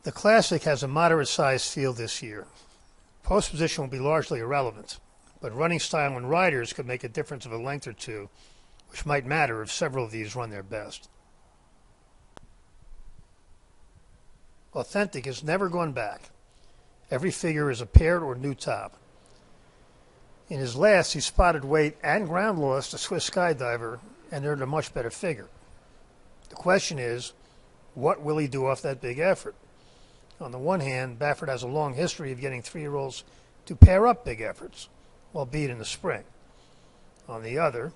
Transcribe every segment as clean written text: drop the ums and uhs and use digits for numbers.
The Classic has a moderate-sized field this year. Post position will be largely irrelevant, but running style and riders could make a difference of a length or two, which might matter if several of these run their best. Authentic has never gone back. Every figure is a paired or new top. In his last, he spotted weight and ground loss to Swiss skydiver and earned a much better figure. The question is, what will he do off that big effort? On the one hand, Baffert has a long history of getting 3-year-olds to pair up big efforts, albeit in the spring. On the other,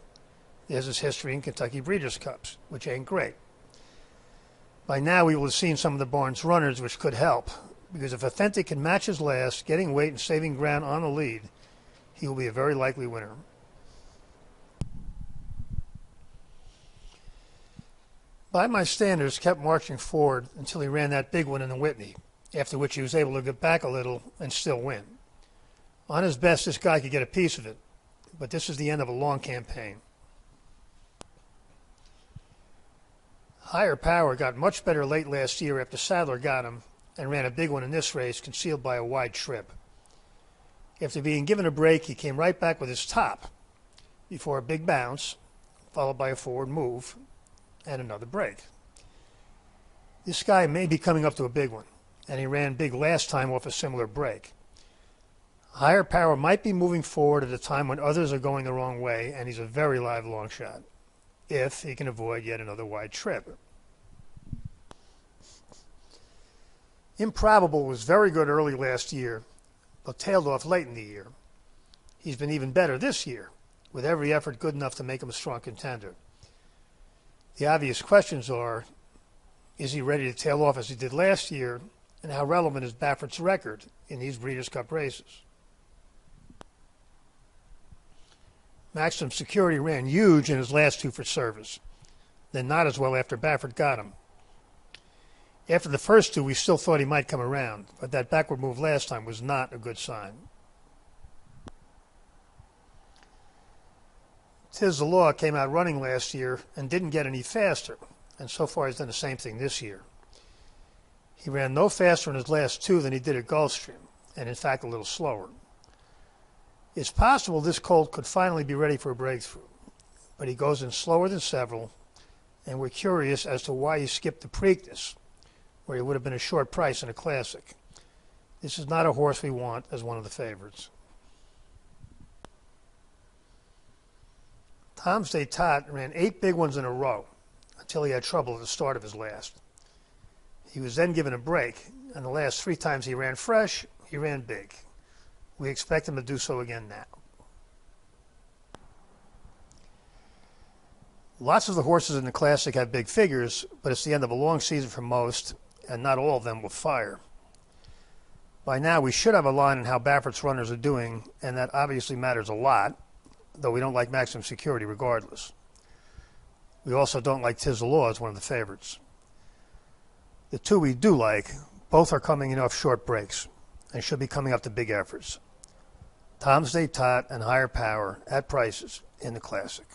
there's his history in Kentucky Breeders' Cups, which ain't great. By now, we will have seen some of the barn's runners, which could help, because if Authentic can match his last, getting weight and saving ground on the lead, he will be a very likely winner. By My Standards kept marching forward until he ran that big one in the Whitney, after which he was able to get back a little and still win. On his best, this guy could get a piece of it, but this is the end of a long campaign. Higher Power got much better late last year after Sadler got him and ran a big one in this race, concealed by a wide trip. After being given a break, he came right back with his top before a big bounce, followed by a forward move and another break. This guy may be coming up to a big one, and he ran big last time off a similar break. Higher Power might be moving forward at a time when others are going the wrong way, and he's a very live long shot, if he can avoid yet another wide trip. Improbable was very good early last year, but tailed off late in the year. He's been even better this year, with every effort good enough to make him a strong contender. The obvious questions are, is he ready to tail off as he did last year, and how relevant is Baffert's record in these Breeders' Cup races? Maximum Security ran huge in his last two for service, then not as well after Baffert got him. After the first two, we still thought he might come around, but that backward move last time was not a good sign. Tiz the Law came out running last year and didn't get any faster, and so far he's done the same thing this year. He ran no faster in his last two than he did at Gulfstream, and in fact a little slower. It's possible this colt could finally be ready for a breakthrough, but he goes in slower than several, and we're curious as to why he skipped the Preakness, where he would have been a short price in a Classic. This is not a horse we want as one of the favorites. Tom's Day Tot ran 8 big ones in a row until he had trouble at the start of his last. He was then given a break, and the last 3 times he ran fresh, he ran big. We expect him to do so again now. Lots of the horses in the Classic have big figures, but it's the end of a long season for most, and not all of them will fire. By now, we should have a line on how Baffert's runners are doing, and that obviously matters a lot, though we don't like Maximum Security regardless. We also don't like Tiz the Law as one of the favorites. The two we do like, both are coming in off short breaks and should be coming up to big efforts. Tom's Day Tot and Higher Power at prices in the Classic.